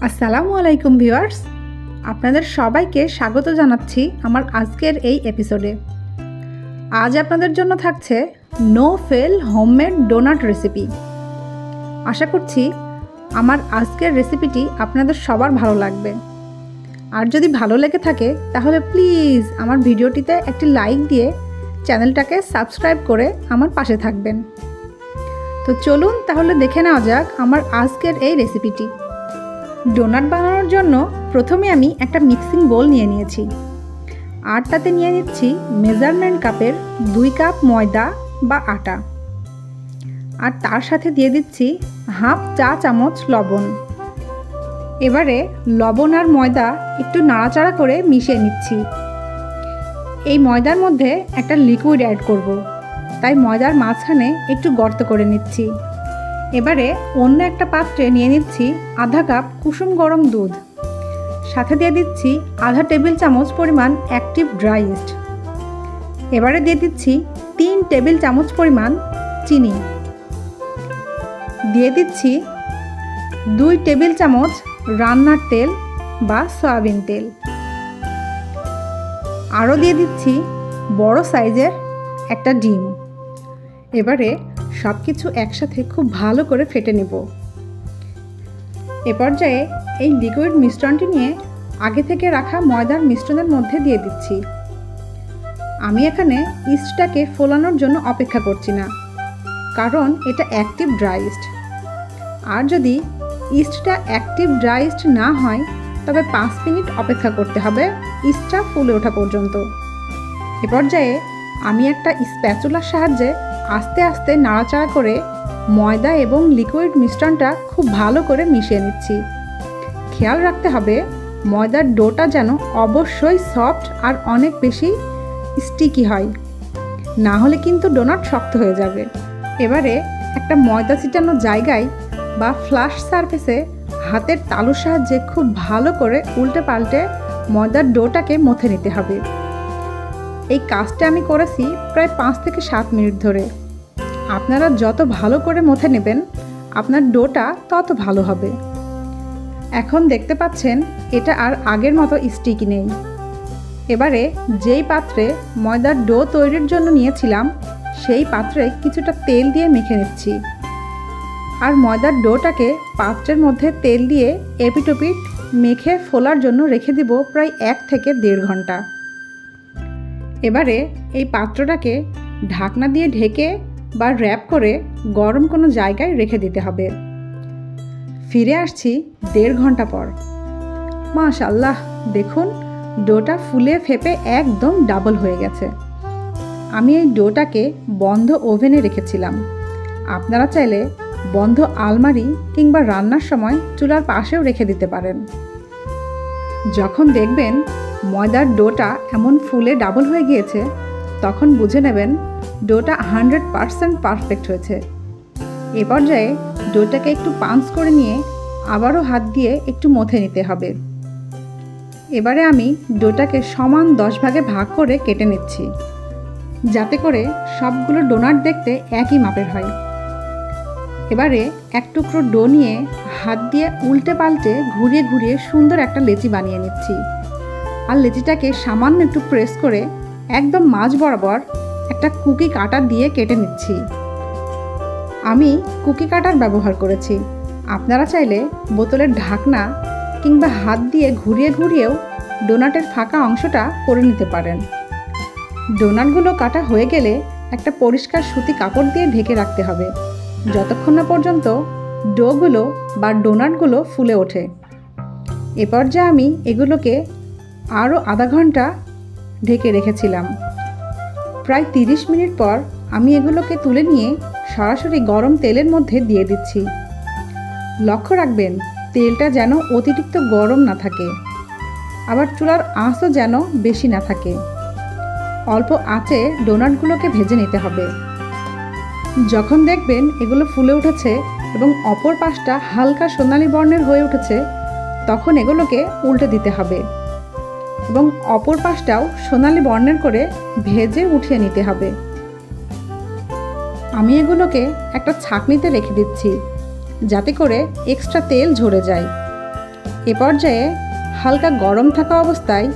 আসসালামু আলাইকুম ভিউয়ার্স, আপনাদের সবাইকে স্বাগত জানাচ্ছি আমার আজকের এই এপিসোডে। আজ আপনাদের জন্য থাকছে no fail homemade donut recipe. আশা করছি আমার আজকের রেসিপিটি আপনাদের সবার ভালো লাগবে। আর যদি ভালো লেগে থাকে তাহলে প্লিজ আমার ভিডিওটিতে একটি লাইক দিয়ে চ্যানেলটাকে সাবস্ক্রাইব করে আমার পাশে থাকবেন। তো চলুন তাহলে দেখে নেওয়া যাক আমার আজকের এই রেসিপিটি। ডোনাট বানানোর জন্য প্রথমে আমি একটা মিক্সিং বোল নিয়ে নিয়েছি, আর তাতে নিয়ে নিচ্ছি মেজারমেন্ট কাপের 2 কাপ ময়দা বা আটা, আর তার সাথে দিয়ে দিচ্ছি হাফ চা চামচ লবণ। এবারে লবণ আর ময়দা একটু নাড়াচাড়া করে মিশিয়ে নিচ্ছি। এই ময়দার মধ্যে একটা লিকুইড অ্যাড করব, তাই ময়দার মাঝখানে একটু গর্ত করে নিচ্ছি। এবারে অন্য একটা পাত্রে নিয়ে নিচ্ছি আধা কাপ কুসুম গরম দুধ, সাথে দিয়ে দিচ্ছি আধা টেবিল চামচ পরিমাণ অ্যাক্টিভ ড্রাই ইস্ট। এবারে দিয়ে দিচ্ছি 3 টেবিল চামচ পরিমাণ চিনি, দিয়ে দিচ্ছি 2 টেবিল চামচ রান্নার তেল বা সয়াবিন তেল, আরও দিয়ে দিচ্ছি বড় সাইজের একটা ডিম। এবারে সব কিছু একসাথে খুব ভালো করে ফেটে নেব। এ পর্যায়ে এই লিকুইড মিশ্রণটি নিয়ে আগে থেকে রাখা ময়দার মিশ্রণের মধ্যে দিয়ে দিচ্ছি। আমি এখানে ইস্টটাকে ফোলানোর জন্য অপেক্ষা করছি না, কারণ এটা অ্যাক্টিভ ড্রাই ইস্ট। আর যদি ইস্টটা অ্যাক্টিভ ড্রাই ইস্ট না হয় তবে 5 মিনিট অপেক্ষা করতে হবে ইস্টটা ফুলে ওঠা পর্যন্ত। এ পর্যায়ে আমি একটা স্প্যাচুলার সাহায্যে আস্তে আস্তে নাড়াচাড়া করে ময়দা এবং লিকুইড মিশ্রণটা খুব ভালো করে মিশিয়ে নিচ্ছি। খেয়াল রাখতে হবে ময়দার ডোটা যেন অবশ্যই সফট আর অনেক বেশি স্টিকি হয়, না হলে কিন্তু ডোনাট শক্ত হয়ে যাবে। এবারে একটা ময়দা ছিটানো জায়গায় বা ফ্ল্যাশ সারফেসে হাতের তালুর সাহায্যে খুব ভালো করে উল্টে পাল্টে ময়দার ডোটাকে মথে নিতে হবে। এই কাজটা আমি করেছি প্রায় 5 থেকে 7 মিনিট ধরে। আপনারা যত ভালো করে মথে নেবেন আপনার ডোটা তত ভালো হবে। এখন দেখতে পাচ্ছেন এটা আর আগের মতো স্টিকি নেই। এবারে যেই পাত্রে ময়দার ডো তৈরির জন্য নিয়েছিলাম সেই পাত্রে কিছুটা তেল দিয়ে মেখে নিচ্ছি, আর ময়দার ডোটাকে পাত্রের মধ্যে তেল দিয়ে এপিটোপিট মেখে ফোলার জন্য রেখে দিব প্রায় 1 থেকে 1.5 ঘন্টা। এবারে এই পাত্রটাকে ঢাকনা দিয়ে ঢেকে বা র্যাপ করে গরম কোনো জায়গায় রেখে দিতে হবে। ফিরে আসছি 1.5 ঘন্টা পর। মাশাআল্লাহ, দেখুন ডোটা ফুলে ফেপে একদম ডাবল হয়ে গেছে। আমি এই ডোটাকে বন্ধ ওভেনে রেখেছিলাম। আপনারা চাইলে বন্ধ আলমারি কিংবা রান্নার সময় চুলার পাশেও রেখে দিতে পারেন। যখন দেখবেন ময়দার ডোটা এমন ফুলে ডাবল হয়ে গিয়েছে তখন বুঝে নেবেন ডোটা 100% পারফেক্ট হয়েছে। এ পর্যায়ে ডোটাকে একটু পাঞ্চ করে নিয়ে আবারও হাত দিয়ে একটু মথে নিতে হবে। এবারে আমি ডোটাকে সমান 10 ভাগে ভাগ করে কেটে নিচ্ছি, যাতে করে সবগুলো ডোনাট দেখতে একই মাপের হয়। এবারে এক টুকরো ডো নিয়ে হাত দিয়ে উল্টে পাল্টে ঘুরিয়ে ঘুরিয়ে সুন্দর একটা লেচি বানিয়ে নিচ্ছি, আর লেচিটাকে সামান্য একটু প্রেস করে একদম মাঝ বরাবর একটা কুকি কাটার দিয়ে কেটে নিচ্ছি। আমি কুকি কাটার ব্যবহার করেছি। আপনারা চাইলে বোতলের ঢাকনা কিংবা হাত দিয়ে ঘুরিয়ে ঘুরিয়েও ডোনাটের ফাঁকা অংশটা করে নিতে পারেন। ডোনাটগুলো কাটা হয়ে গেলে একটা পরিষ্কার সুতি কাপড় দিয়ে ঢেকে রাখতে হবে যতক্ষণ না পর্যন্ত ডোগুলো বা ডোনাটগুলো ফুলে ওঠে। এ পর্যায়ে আমি এগুলোকে আরও আধা ঘন্টা ঢেকে রেখেছিলাম। প্রায় 30 মিনিট পর আমি এগুলোকে তুলে নিয়ে সরাসরি গরম তেলের মধ্যে দিয়ে দিচ্ছি। লক্ষ্য রাখবেন তেলটা যেন অতিরিক্ত গরম না থাকে, আবার চুলার আঁচও যেন বেশি না থাকে। অল্প আঁচে ডোনাটগুলোকে ভেজে নিতে হবে। যখন দেখবেন এগুলো ফুলে উঠেছে এবং অপর পাশটা হালকা সোনালি বর্ণের হয়ে উঠেছে তখন এগুলোকে উল্টে দিতে হবে এবং অপর পাশটাও সোনালি বর্ণের করে ভেজে উঠিয়ে নিতে হবে। আমি এগুলোকে একটা ছাঁকনিতে রেখে দিচ্ছি যাতে করে এক্সট্রা তেল ঝরে যায়। এ পর্যায়ে হালকা গরম থাকা অবস্থায়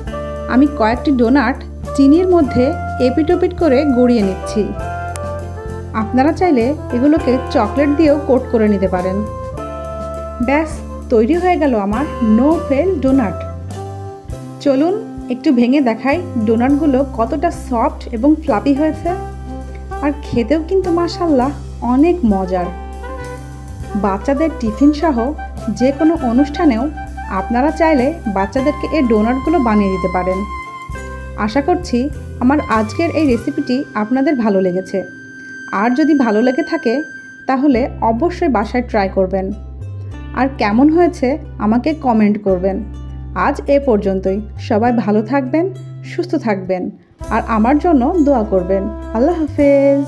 আমি কয়েকটি ডোনাট চিনির মধ্যে এপিটোপিট করে গড়িয়ে নিচ্ছি। আপনারা চাইলে এগুলোকে চকলেট দিয়েও কোট করে নিতে পারেন। ব্যাস তৈরি হয়ে গেল আমার নো ফেল ডোনাট। চলুন একটু ভেঙে দেখাই ডোনাটগুলো কতটা সফট এবং ফ্লাফি হয়েছে। আর খেতেও কিন্তু মাশাআল্লাহ অনেক মজার। বাচ্চাদের টিফিন সহ যে কোনো অনুষ্ঠানেও আপনারা চাইলে বাচ্চাদেরকে এই ডোনাটগুলো বানিয়ে দিতে পারেন। আশা করছি আমার আজকের এই রেসিপিটি আপনাদের ভালো লেগেছে। আর যদি ভালো লেগে থাকে তাহলে অবশ্যই বাসায় ট্রাই করবেন। আর কেমন হয়েছে আমাকে কমেন্ট করবেন। আজ এ পর্যন্তই। সবাই ভালো থাকবেন, সুস্থ থাকবেন আর আমার জন্য দোয়া করবেন। আল্লাহ হাফেজ।